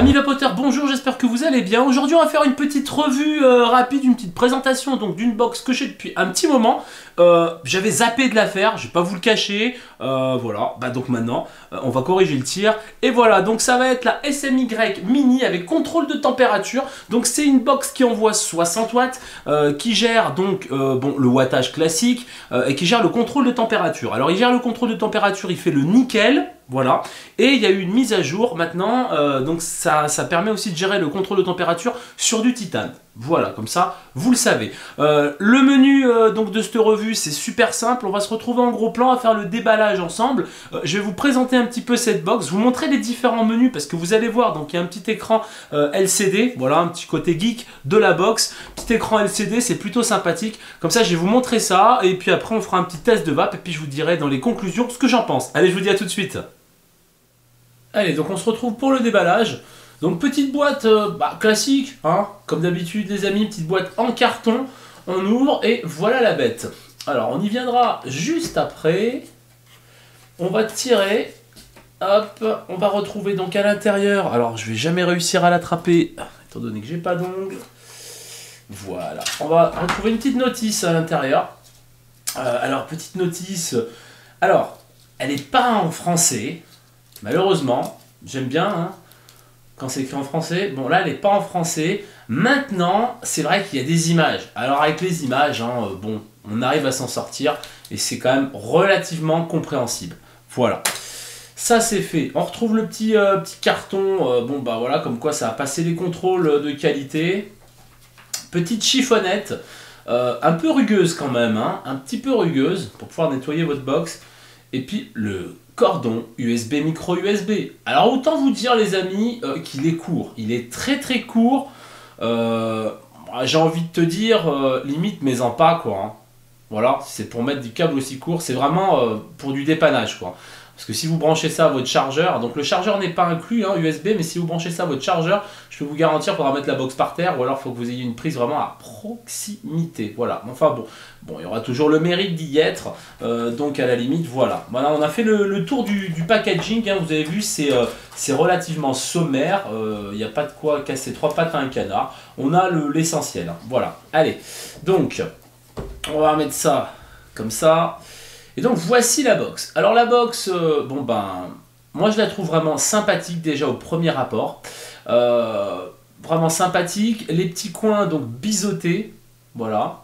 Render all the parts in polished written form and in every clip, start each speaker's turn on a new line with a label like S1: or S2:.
S1: Amis vapoteurs, bonjour, j'espère que vous allez bien. Aujourd'hui, on va faire une petite revue rapide, une petite présentation donc d'une box que j'ai depuis un petit moment. J'avais zappé de la faire, je vais pas vous le cacher. Voilà, bah donc maintenant, on va corriger le tir. Et voilà, donc ça va être la SMY Mini avec contrôle de température. Donc c'est une box qui envoie 60 watts, qui gère donc bon, le wattage classique et qui gère le contrôle de température. Alors il gère le contrôle de température, il fait le nickel. Voilà, et il y a eu une mise à jour maintenant, donc ça permet aussi de gérer le contrôle de température sur du titane. Voilà, comme ça, vous le savez. Le menu donc de cette revue, c'est super simple. On va se retrouver en gros plan à faire le déballage ensemble. Je vais vous présenter un petit peu cette box, vous montrer les différents menus parce que vous allez voir, donc il y a un petit écran LCD, voilà, un petit côté geek de la box. Petit écran LCD, c'est plutôt sympathique. Comme ça, je vais vous montrer ça et puis après, on fera un petit test de vape et puis je vous dirai dans les conclusions ce que j'en pense. Allez, je vous dis à tout de suite. Allez, donc on se retrouve pour le déballage. Donc petite boîte classique, hein, comme d'habitude les amis, petite boîte en carton. On ouvre et voilà la bête. Alors on y viendra juste après. On va tirer. Hop, on va retrouver donc à l'intérieur. Alors je vais jamais réussir à l'attraper, étant donné que j'ai pas d'ongles. Voilà, on va retrouver une petite notice à l'intérieur. Alors petite notice. Alors, elle n'est pas en français. Malheureusement, j'aime bien hein, quand c'est écrit en français. Bon, là, elle n'est pas en français. Maintenant, c'est vrai qu'il y a des images. Alors, avec les images, hein, bon, on arrive à s'en sortir et c'est quand même relativement compréhensible. Voilà. Ça, c'est fait. On retrouve le petit carton. Bon, bah voilà, comme quoi ça a passé les contrôles de qualité. Petite chiffonnette. Un peu rugueuse quand même. Hein, un petit peu rugueuse pour pouvoir nettoyer votre box. Et puis, le cordon USB micro USB. Alors autant vous dire les amis qu'il est court, il est très très court. J'ai envie de te dire limite mets-en pas quoi. Hein. Voilà, si c'est pour mettre du câble aussi court, c'est vraiment pour du dépannage quoi. Parce que si vous branchez ça à votre chargeur, donc le chargeur n'est pas inclus hein, USB, mais si vous branchez ça à votre chargeur, je peux vous garantir qu'il faudra mettre la box par terre ou alors il faut que vous ayez une prise vraiment à proximité. Voilà, enfin bon, il y aura toujours le mérite d'y être, donc à la limite, voilà. Voilà, on a fait le tour du packaging, hein, vous avez vu, c'est relativement sommaire, il n'y a pas de quoi casser trois pattes à un canard, on a l'essentiel, hein, voilà. Allez, donc, on va remettre ça comme ça. Et donc voici la box. Alors la box, bon ben, moi je la trouve vraiment sympathique déjà au premier rapport. Vraiment sympathique. Les petits coins donc biseautés, voilà.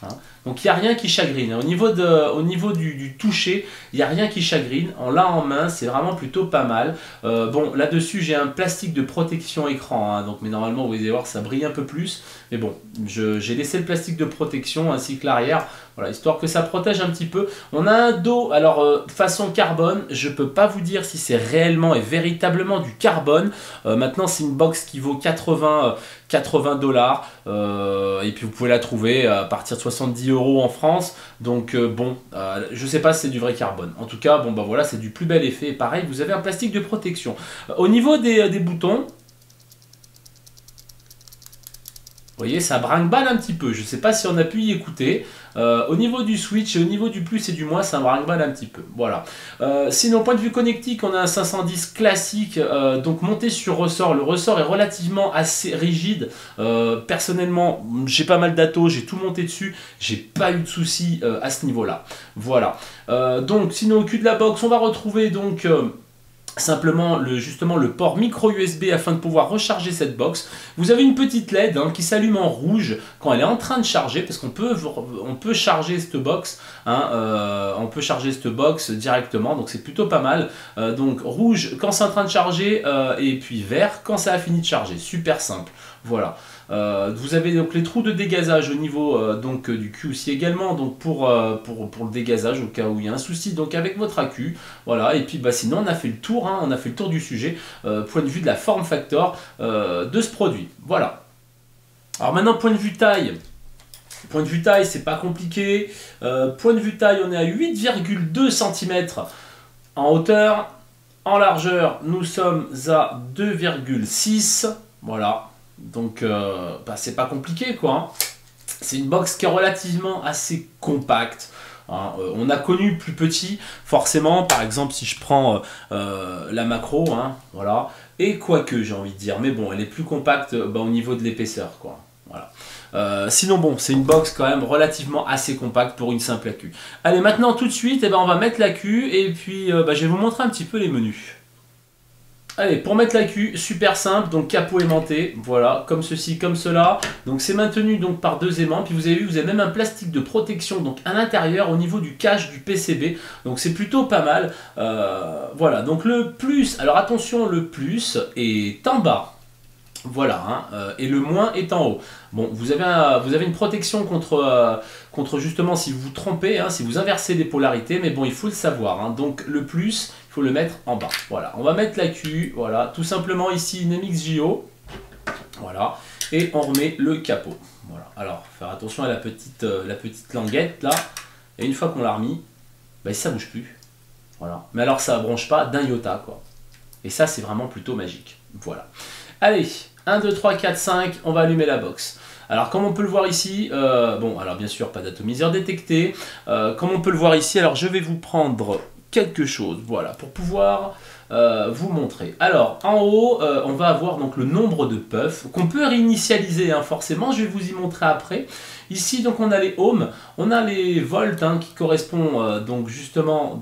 S1: Hein. Donc il n'y a rien qui chagrine. Au niveau du toucher, il n'y a rien qui chagrine. On l'a en main, c'est vraiment plutôt pas mal. Bon, là-dessus, j'ai un plastique de protection écran. Hein, donc, mais normalement, vous allez voir, ça brille un peu plus. Mais bon, j'ai laissé le plastique de protection ainsi que l'arrière. Voilà, histoire que ça protège un petit peu. On a un dos, alors façon carbone. Je ne peux pas vous dire si c'est réellement et véritablement du carbone. Maintenant, c'est une box qui vaut 80 $. Et puis, vous pouvez la trouver à partir de 70 € en France, donc bon, je sais pas si c'est du vrai carbone. En tout cas, bon bah voilà, c'est du plus bel effet. Et pareil, vous avez un plastique de protection. Au niveau des boutons, vous voyez, ça brinque-balle un petit peu. Je sais pas si on a pu y écouter. Au niveau du switch et au niveau du plus et du moins, ça brinque-balle un petit peu. Voilà. Sinon, point de vue connectique, on a un 510 classique, donc monté sur ressort. Le ressort est relativement assez rigide. Personnellement, j'ai pas mal d'atos, j'ai tout monté dessus. J'ai pas eu de soucis à ce niveau-là. Voilà. Donc, sinon, au cul de la box, on va retrouver donc... simplement justement le port micro USB afin de pouvoir recharger cette box. Vous avez une petite LED hein, qui s'allume en rouge quand elle est en train de charger parce qu'on peut charger cette box hein, on peut charger cette box directement, donc c'est plutôt pas mal. Donc rouge quand c'est en train de charger et puis vert quand ça a fini de charger, super simple. Voilà. Vous avez donc les trous de dégazage au niveau donc du cul aussi également, donc pour le dégazage au cas où il y a un souci donc avec votre accu. Voilà, et puis bah, sinon on a fait le tour, hein, on a fait le tour du sujet, point de vue de la form factor de ce produit. Voilà. Alors maintenant point de vue taille. Point de vue taille, c'est pas compliqué. Point de vue taille, on est à 8,2 cm en hauteur. En largeur, nous sommes à 2,6. Voilà. Donc, bah, c'est pas compliqué, quoi. Hein. C'est une box qui est relativement assez compacte. Hein. On a connu plus petit, forcément. Par exemple, si je prends la macro, hein, voilà. Et quoique, j'ai envie de dire, mais bon, elle est plus compacte au niveau de l'épaisseur, quoi. Voilà. Sinon bon, c'est une box quand même relativement assez compacte pour une simple AQ. Allez, maintenant tout de suite, on va mettre l'AQ et puis je vais vous montrer un petit peu les menus. Allez, pour mettre l'AQ, super simple, donc capot aimanté, voilà, comme ceci, comme cela. Donc c'est maintenu donc par 2 aimants, puis vous avez vu, vous avez même un plastique de protection donc à l'intérieur au niveau du cache du PCB, donc c'est plutôt pas mal. Voilà, donc le plus, alors attention, le plus est en bas. Voilà, et le moins est en haut. Bon, vous avez une protection contre justement si vous vous trompez, si vous inversez les polarités, mais bon, il faut le savoir. Donc le plus, il faut le mettre en bas. Voilà, on va mettre l'AQ, voilà, tout simplement ici une MXJO, voilà, et on remet le capot. Voilà, alors faire attention à la petite languette là, et une fois qu'on l'a remis, ça bouge plus. Voilà, mais alors ça ne branche pas d'un iota, quoi. Et ça, c'est vraiment plutôt magique. Voilà. Allez, 1, 2, 3, 4, 5, on va allumer la box. Alors comme on peut le voir ici, bon alors bien sûr pas d'atomiseur détecté, comme on peut le voir ici, alors je vais vous prendre quelque chose, voilà, pour pouvoir vous montrer. Alors en haut, on va avoir donc le nombre de puffs, qu'on peut réinitialiser forcément, je vais vous y montrer après. Ici donc on a les ohms, on a les volts qui correspondent donc justement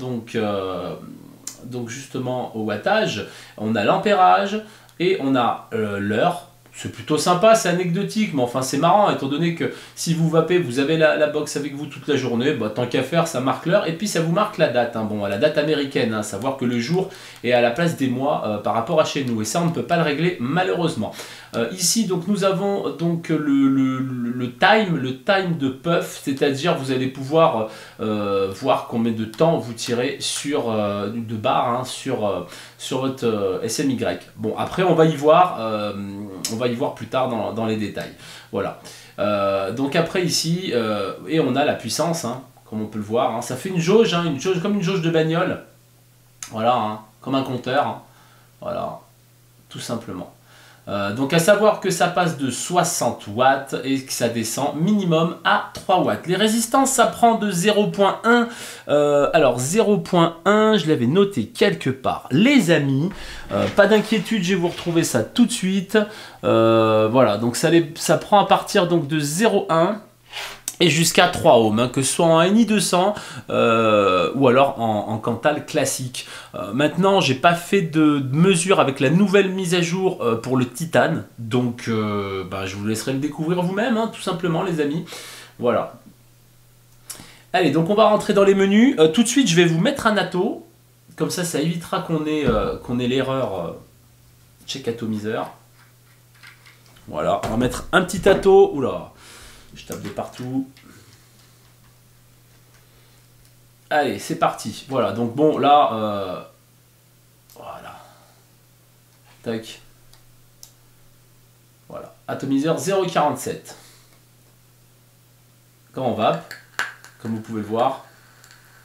S1: au wattage, on a l'ampérage, et on a l'heure. C'est plutôt sympa, c'est anecdotique, mais enfin c'est marrant, étant donné que si vous vapez, vous avez la box avec vous toute la journée, tant qu'à faire, ça marque l'heure, et puis ça vous marque la date, bon, la date américaine, savoir que le jour est à la place des mois par rapport à chez nous, et ça on ne peut pas le régler malheureusement. Ici donc nous avons donc le time de puff, c'est-à-dire vous allez pouvoir voir combien de temps vous tirez de barre sur votre SMY. Bon après on va y voir plus tard dans les détails. Voilà. Donc après ici et on a la puissance, comme on peut le voir. Ça fait une jauge comme une jauge de bagnole. Voilà, comme un compteur. Voilà, tout simplement. Donc à savoir que ça passe de 60 watts et que ça descend minimum à 3 watts. Les résistances, ça prend de 0.1. Alors 0.1, je l'avais noté quelque part. Les amis, pas d'inquiétude, je vais vous retrouver ça tout de suite. Voilà, donc ça prend à partir donc de 0.1 et jusqu'à 3 ohms, que ce soit en NI 200 ou alors en Cantal classique. Maintenant, j'ai pas fait de mesure avec la nouvelle mise à jour pour le titane, donc je vous laisserai le découvrir vous-même, tout simplement les amis. Voilà. Allez, donc on va rentrer dans les menus. Tout de suite, je vais vous mettre un atto, comme ça évitera qu'on ait l'erreur check atomiseur. Voilà, on va mettre un petit atto. Oula, je tape de partout. Allez, c'est parti. Voilà, donc bon, là, voilà. Tac. Voilà, atomiseur 0,47. Quand on vape, comme vous pouvez le voir,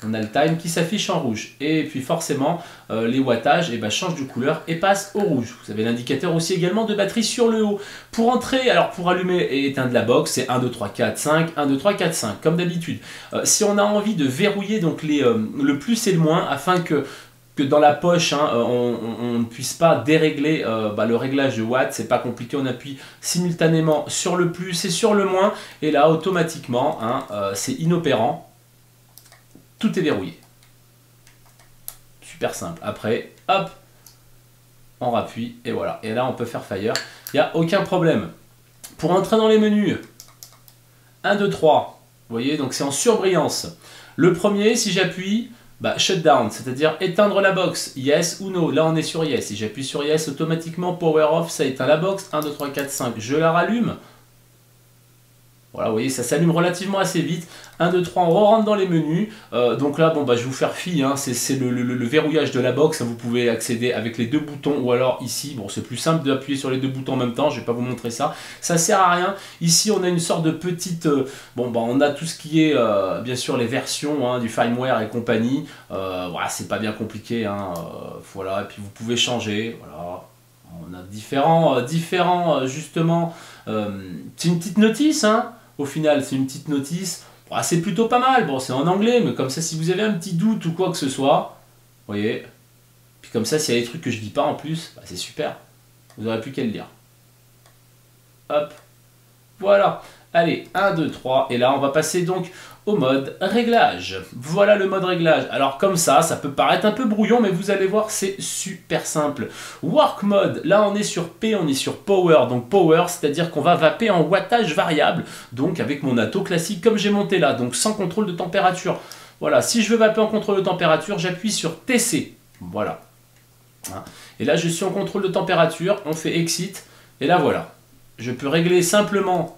S1: on a le time qui s'affiche en rouge. Et puis forcément, les wattages changent de couleur et passent au rouge. Vous avez l'indicateur aussi également de batterie sur le haut. Pour entrer, alors pour allumer et éteindre la box, c'est 1, 2, 3, 4, 5, 1, 2, 3, 4, 5, comme d'habitude. Si on a envie de verrouiller donc le plus et le moins, afin que dans la poche, on ne puisse pas dérégler le réglage de watts, c'est pas compliqué, on appuie simultanément sur le plus et sur le moins, et là automatiquement, c'est inopérant. Tout est verrouillé. Super simple. Après, hop, on rappuie et voilà. Et là, on peut faire fire. Il n'y a aucun problème. Pour entrer dans les menus, 1, 2, 3. Vous voyez, donc c'est en surbrillance. Le premier, si j'appuie, shutdown, c'est-à-dire éteindre la box. Yes ou no. Là, on est sur yes. Si j'appuie sur yes, automatiquement, power off, ça éteint la box. 1, 2, 3, 4, 5. Je la rallume. Voilà, vous voyez, ça s'allume relativement assez vite. 1, 2, 3, on rentre dans les menus. Donc là, je vais vous faire fi, c'est le verrouillage de la box. Vous pouvez accéder avec les deux boutons ou alors ici. Bon, c'est plus simple d'appuyer sur les deux boutons en même temps. Je ne vais pas vous montrer ça. Ça sert à rien. Ici, on a une sorte de petite... on a tout ce qui est, bien sûr, les versions du firmware et compagnie. Voilà, c'est pas bien compliqué. Voilà, et puis vous pouvez changer. Voilà. On a différents justement... c'est une petite notice, au final, c'est une petite notice. C'est plutôt pas mal. Bon, c'est en anglais, mais comme ça, si vous avez un petit doute ou quoi que ce soit, vous voyez. Puis comme ça, s'il y a des trucs que je dis pas en plus, c'est super. Vous n'aurez plus qu'à le lire. Hop. Voilà. Allez, 1, 2, 3. Et là, on va passer donc au mode réglage. Voilà le mode réglage. Alors comme ça peut paraître un peu brouillon, mais vous allez voir, c'est super simple. Work mode, là on est sur P, on est sur Power. Donc Power, c'est-à-dire qu'on va vaper en wattage variable. Donc avec mon atto classique comme j'ai monté là, donc sans contrôle de température. Voilà, si je veux vaper en contrôle de température, j'appuie sur TC. Voilà. Et là je suis en contrôle de température, on fait Exit. Et là voilà. Je peux régler simplement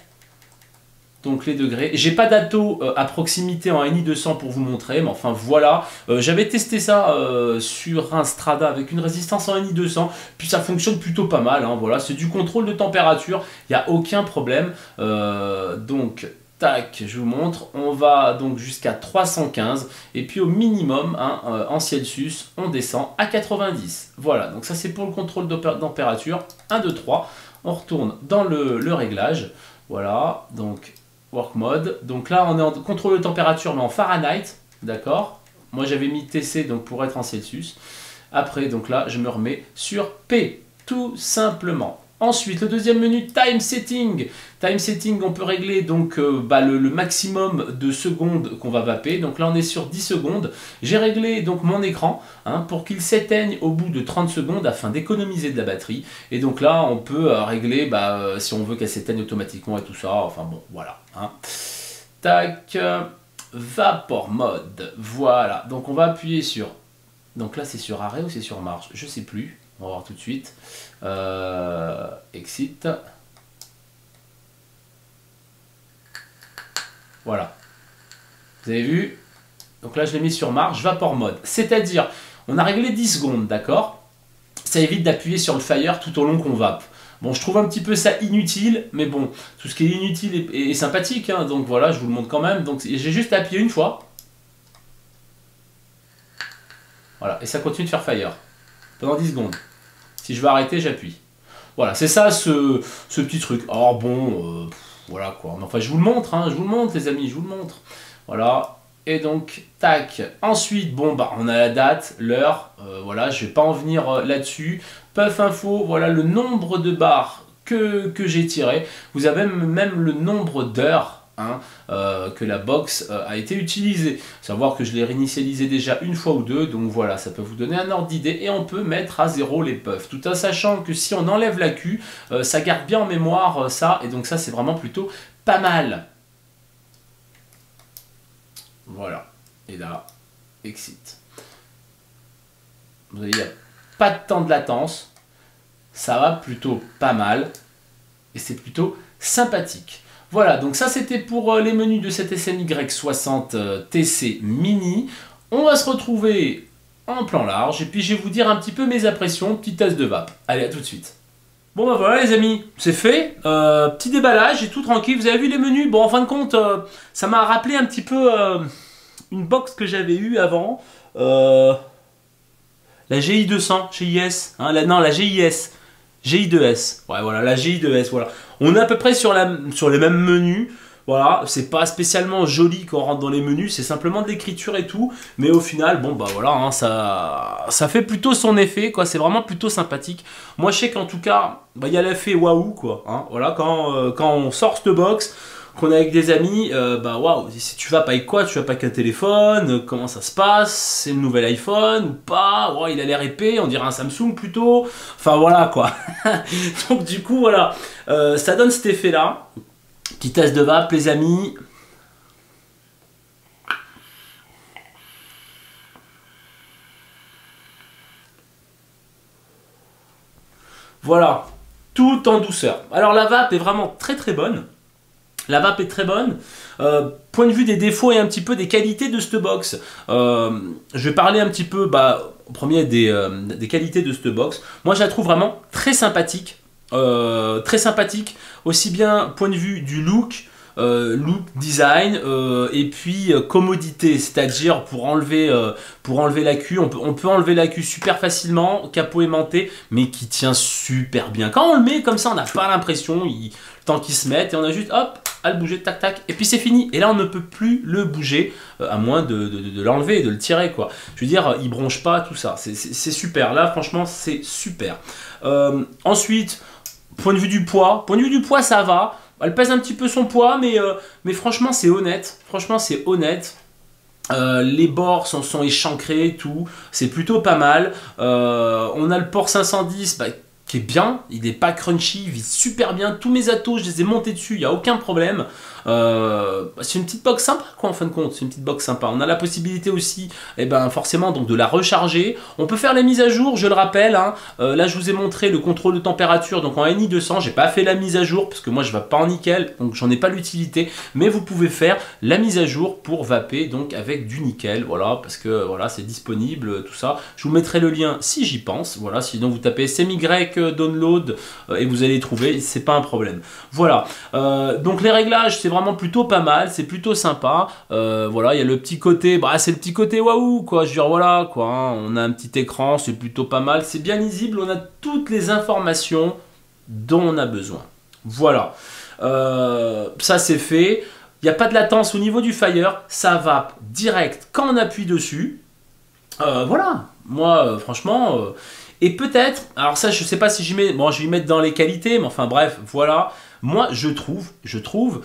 S1: donc les degrés. J'ai pas d'atto à proximité en NI 200 pour vous montrer, mais enfin voilà. J'avais testé ça sur un Strada avec une résistance en NI 200, puis ça fonctionne plutôt pas mal. Hein, voilà, c'est du contrôle de température, il n'y a aucun problème. Donc tac, je vous montre. On va donc jusqu'à 315 et puis au minimum hein, en Celsius, on descend à 90. Voilà, donc ça c'est pour le contrôle de température. 1, 2, 3. On retourne dans le réglage. Voilà, donc Work mode. Donc là, on est en contrôle de température, mais en Fahrenheit. D'accord. Moi, j'avais mis TC donc pour être en Celsius. Après, donc là, je me remets sur P, tout simplement. Ensuite, le deuxième menu, Time Setting. Time Setting, on peut régler donc le maximum de secondes qu'on va vaper. Donc là, on est sur 10 secondes. J'ai réglé donc mon écran hein, pour qu'il s'éteigne au bout de 30 secondes afin d'économiser de la batterie. Et donc là, on peut régler si on veut qu'elle s'éteigne automatiquement et tout ça. Enfin bon, voilà. Hein. Tac. Vapor Mode. Voilà. Donc on va appuyer sur... Donc là, c'est sur arrêt ou c'est sur marche? Je sais plus. On va voir tout de suite. Exit. Voilà. Vous avez vu? Donc là, je l'ai mis sur marche, vapor mode. C'est-à-dire, on a réglé 10 secondes, d'accord? Ça évite d'appuyer sur le fire tout au long qu'on vape. Bon, je trouve un petit peu ça inutile, mais bon, tout ce qui est inutile est sympathique, hein, donc voilà, je vous le montre quand même. Donc j'ai juste appuyé une fois. Voilà, et ça continue de faire fire pendant 10 secondes. Si je veux arrêter, j'appuie. Voilà, c'est ça ce petit truc. Alors bon, voilà quoi. Mais enfin, je vous le montre, hein, je vous le montre les amis, je vous le montre. Voilà, et donc, tac. Ensuite, bon, on a la date, l'heure, voilà, je vais pas en venir là-dessus. Puff info, voilà le nombre de barres que j'ai tiré. Vous avez même le nombre d'heures. Hein, que la box a été utilisée. Savoir que je l'ai réinitialisé déjà une fois ou deux, donc voilà, ça peut vous donner un ordre d'idée et on peut mettre à 0 les puffs, tout en sachant que si on enlève la Q, ça garde bien en mémoire ça, et donc ça c'est vraiment plutôt pas mal. Voilà, et là, exit. Vous voyez, il n'y a pas de temps de latence, ça va plutôt pas mal, et c'est plutôt sympathique. Voilà, donc ça c'était pour les menus de cette SNY60 TC Mini. On va se retrouver en plan large et puis je vais vous dire un petit peu mes impressions, petit test de vape. Allez, à tout de suite. Bon bah voilà les amis, c'est fait. Petit déballage et tout tranquille. Vous avez vu les menus? Bon, en fin de compte, ça m'a rappelé un petit peu une box que j'avais eue avant. La GI200, GIS, hein, la GIS. GI2S, ouais voilà, la GI2S, voilà. On est à peu près sur les mêmes menus, voilà, c'est pas spécialement joli quand on rentre dans les menus, c'est simplement de l'écriture et tout, mais au final, bon bah voilà, hein, ça fait plutôt son effet, quoi, c'est vraiment plutôt sympathique. Moi je sais qu'en tout cas, il y a l'effet waouh, quoi, hein, voilà, quand on sort cette box, qu'on est avec des amis, waouh, si tu vas pas avec quoi, tu vas pas avec un téléphone, comment ça se passe, c'est le nouvel iPhone ou pas, wow, il a l'air épais, on dirait un Samsung plutôt, enfin voilà quoi. Donc du coup voilà, ça donne cet effet là, petit test de vape les amis. Voilà, tout en douceur. Alors la vape est vraiment très très bonne. La vape est très bonne. Point de vue des défauts et un petit peu des qualités de cette box. Je vais parler un petit peu, au premier des qualités de cette box. Moi, je la trouve vraiment très sympathique. Très sympathique, aussi bien point de vue du look, design et puis commodité, c'est-à-dire pour enlever la queue, on peut enlever la queue super facilement, capot aimanté, mais qui tient super bien. Quand on le met comme ça, on n'a pas l'impression, le temps qu'il se mette, et on a juste hop, à le bouger, tac tac, et puis c'est fini. Et là on ne peut plus le bouger, à moins de l'enlever, de le tirer quoi. Je veux dire, il bronche pas, tout ça, c'est super. Là franchement c'est super. Ensuite, point de vue du poids, ça va. Elle pèse un petit peu son poids, mais franchement c'est honnête. Franchement c'est honnête. Les bords sont échancrés, tout, c'est plutôt pas mal. On a le port 510 qui est bien, il n'est pas crunchy, il vit super bien. Tous mes atos, je les ai montés dessus, il n'y a aucun problème. C'est une petite box sympa quoi en fin de compte, c'est une petite box sympa. On a la possibilité aussi, forcément donc de la recharger. On peut faire la mise à jour, je le rappelle. Hein. Là je vous ai montré le contrôle de température, donc en NI 200, j'ai pas fait la mise à jour parce que moi je ne vais pas en nickel, donc j'en ai pas l'utilité. Mais vous pouvez faire la mise à jour pour vaper donc avec du nickel, voilà, parce que voilà c'est disponible, tout ça. Je vous mettrai le lien si j'y pense, voilà. Sinon vous tapez SMY download et vous allez trouver, c'est pas un problème. Voilà. Donc les réglages c'est vraiment plutôt pas mal, c'est plutôt sympa. Voilà, il y a le petit côté, c'est le petit côté waouh quoi, je veux dire voilà quoi, hein, on a un petit écran, c'est plutôt pas mal, c'est bien lisible, on a toutes les informations dont on a besoin. Voilà, ça c'est fait, il n'y a pas de latence au niveau du Fire, ça va direct quand on appuie dessus. Voilà, moi franchement, et peut-être, alors ça je sais pas si j'y mets, bon je vais y mettre dans les qualités, mais enfin bref, voilà. Moi, je trouve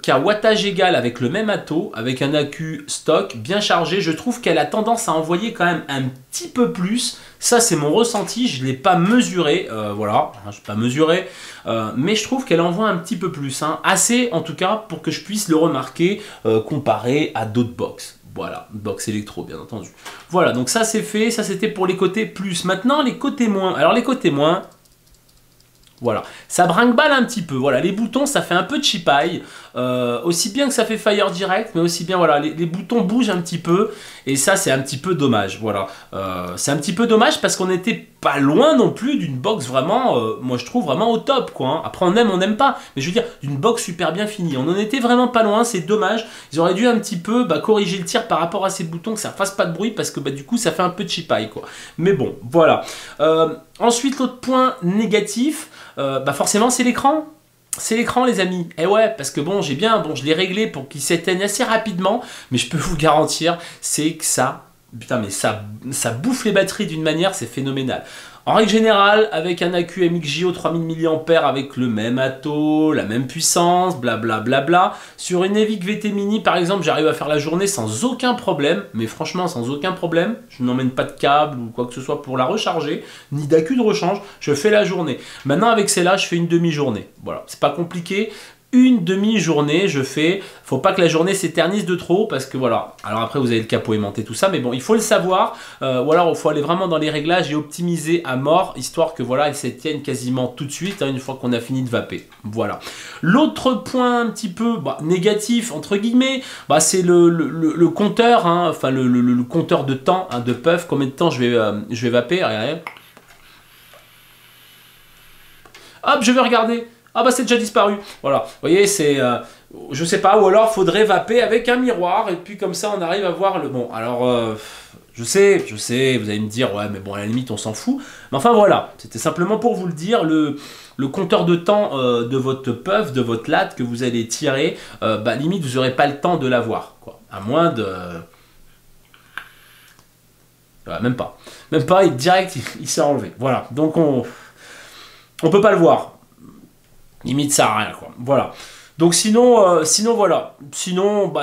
S1: qu'à wattage égal avec le même ato, avec un accu stock bien chargé, je trouve qu'elle a tendance à envoyer quand même un petit peu plus. Ça, c'est mon ressenti, je ne l'ai pas mesuré, voilà, je ne l'ai pas mesuré, mais je trouve qu'elle envoie un petit peu plus, hein, assez en tout cas pour que je puisse le remarquer comparé à d'autres box. Voilà, box électro bien entendu. Voilà, donc ça c'est fait, ça c'était pour les côtés plus. Maintenant, les côtés moins. Alors les côtés moins... Voilà, ça brinque-balle un petit peu. Voilà, les boutons, ça fait un peu de chipaille. Aussi bien que ça fait Fire Direct, mais aussi bien, voilà, les boutons bougent un petit peu. Et ça, c'est un petit peu dommage. Voilà, c'est un petit peu dommage parce qu'on n'était pas loin non plus d'une box vraiment, moi je trouve vraiment au top, quoi. Hein. Après, on aime, on n'aime pas. Mais je veux dire, d'une box super bien finie. On en était vraiment pas loin, c'est dommage. Ils auraient dû un petit peu corriger le tir par rapport à ces boutons, que ça fasse pas de bruit parce que du coup, ça fait un peu de chipaille, quoi. Mais bon, voilà. Ensuite, l'autre point négatif, forcément, c'est l'écran. C'est l'écran les amis, et ouais, parce que bon, je l'ai réglé pour qu'il s'éteigne assez rapidement, mais je peux vous garantir, c'est que ça, putain mais ça bouffe les batteries d'une manière, c'est phénoménal. En règle générale, avec un accu MXJO 3000 mAh avec le même ato, la même puissance, blablabla, sur une Evic VT Mini par exemple, j'arrive à faire la journée sans aucun problème, mais franchement sans aucun problème, je n'emmène pas de câble ou quoi que ce soit pour la recharger, ni d'accu de rechange, je fais la journée. Maintenant avec celle-là, je fais une demi-journée, voilà, c'est pas compliqué. Une demi-journée, je fais. Faut pas que la journée s'éternise de trop parce que voilà. Alors après, vous avez le capot aimanté, tout ça, mais bon, il faut le savoir. Ou alors, il faut aller vraiment dans les réglages et optimiser à mort, histoire que voilà, elle s'éteigne quasiment tout de suite hein, une fois qu'on a fini de vaper. Voilà. L'autre point un petit peu négatif entre guillemets, c'est le compteur, hein, enfin le compteur de temps hein, de puff. Combien de temps je vais vaper. Regardez. Hop, je vais regarder. Ah c'est déjà disparu. Voilà, vous voyez, c'est... je sais pas, ou alors faudrait vaper avec un miroir, et puis comme ça on arrive à voir le... Bon, alors, je sais, vous allez me dire, ouais, mais bon, à la limite on s'en fout. Mais enfin voilà, c'était simplement pour vous le dire, le compteur de temps de votre puff, de votre latte que vous allez tirer, limite vous n'aurez pas le temps de l'avoir, quoi. À moins de... même pas, direct, il s'est enlevé. Voilà, donc on peut pas le voir. Limite ça a rien quoi. Voilà. Donc sinon voilà. Sinon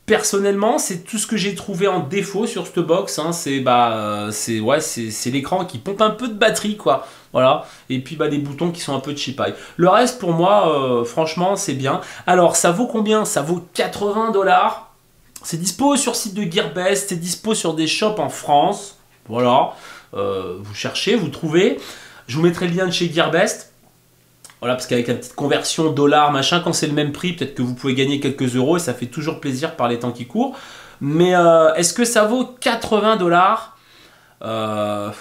S1: personnellement c'est tout ce que j'ai trouvé en défaut sur cette box. Hein. C'est l'écran qui pompe un peu de batterie quoi. Voilà. Et puis les boutons qui sont un peu de chipaille. Le reste pour moi franchement c'est bien. Alors ça vaut combien? Ça vaut 80 $. C'est dispo sur site de Gearbest. C'est dispo sur des shops en France. Voilà. Vous cherchez, vous trouvez. Je vous mettrai le lien de chez Gearbest. Voilà, parce qu'avec la petite conversion dollar, machin, quand c'est le même prix, peut-être que vous pouvez gagner quelques euros et ça fait toujours plaisir par les temps qui courent. Mais est-ce que ça vaut 80 $?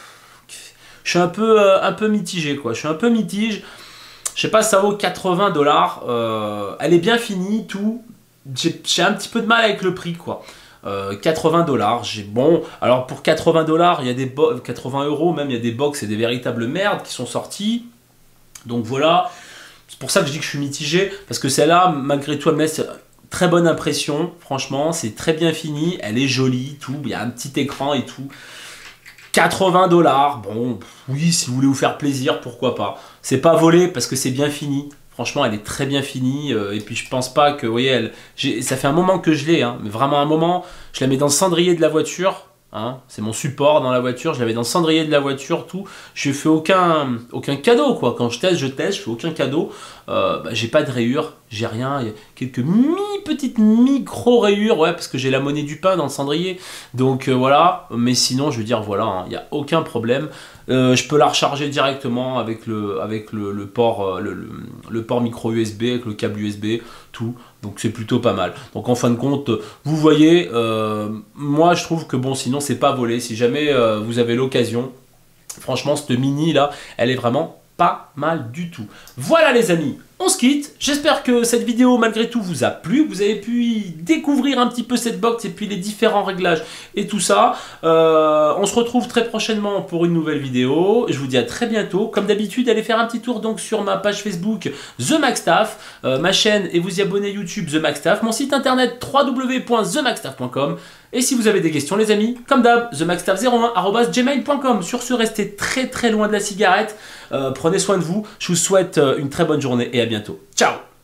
S1: Je suis un peu mitigé, quoi. Je suis un peu mitige. Je sais pas si ça vaut 80 $. Elle est bien finie, tout. J'ai un petit peu de mal avec le prix, quoi. 80 $. Bon, alors pour 80 $, il y a des 80 euros même, il y a des box et des véritables merdes qui sont sorties. Donc voilà, C'est pour ça que je dis que je suis mitigé, parce que celle-là, malgré tout, elle me laisse très bonne impression. Franchement, c'est très bien fini, elle est jolie, tout. Il y a un petit écran et tout. 80 $. Bon, oui, si vous voulez vous faire plaisir, pourquoi pas. C'est pas volé parce que c'est bien fini. Franchement, elle est très bien finie. Et puis, je pense pas que, vous voyez, ça fait un moment que je l'ai, hein, mais vraiment un moment. Je la mets dans le cendrier de la voiture. Hein, c'est mon support dans la voiture. Je l'avais dans le cendrier de la voiture, tout. Je fais aucun cadeau, quoi. Quand je teste, je fais aucun cadeau. J'ai pas de rayures, j'ai rien. Il y a quelques petites micro-rayures, ouais, parce que j'ai la monnaie du pain dans le cendrier. Donc voilà. Mais sinon, je veux dire, voilà, hein, il n'y a aucun problème. Je peux la recharger directement avec le port, le port micro USB, avec le câble USB, tout. Donc c'est plutôt pas mal. Donc en fin de compte, vous voyez, moi je trouve que bon, sinon c'est pas volé. Si jamais vous avez l'occasion, franchement cette mini là, elle est vraiment pas mal du tout. Voilà les amis, on se quitte. J'espère que cette vidéo malgré tout vous a plu, que vous avez pu découvrir un petit peu cette box et puis les différents réglages et tout ça. On se retrouve très prochainement pour une nouvelle vidéo. Je vous dis à très bientôt. Comme d'habitude, allez faire un petit tour donc sur ma page Facebook The Maxstaff, ma chaîne et vous y abonner YouTube The Maxstaff, mon site internet www.themaxstaff.com. Et si vous avez des questions les amis, comme d'hab, themaxstaff01@gmail.com. Sur ce, restez très loin de la cigarette. Prenez soin de vous. Je vous souhaite une très bonne journée et à bientôt. Ciao!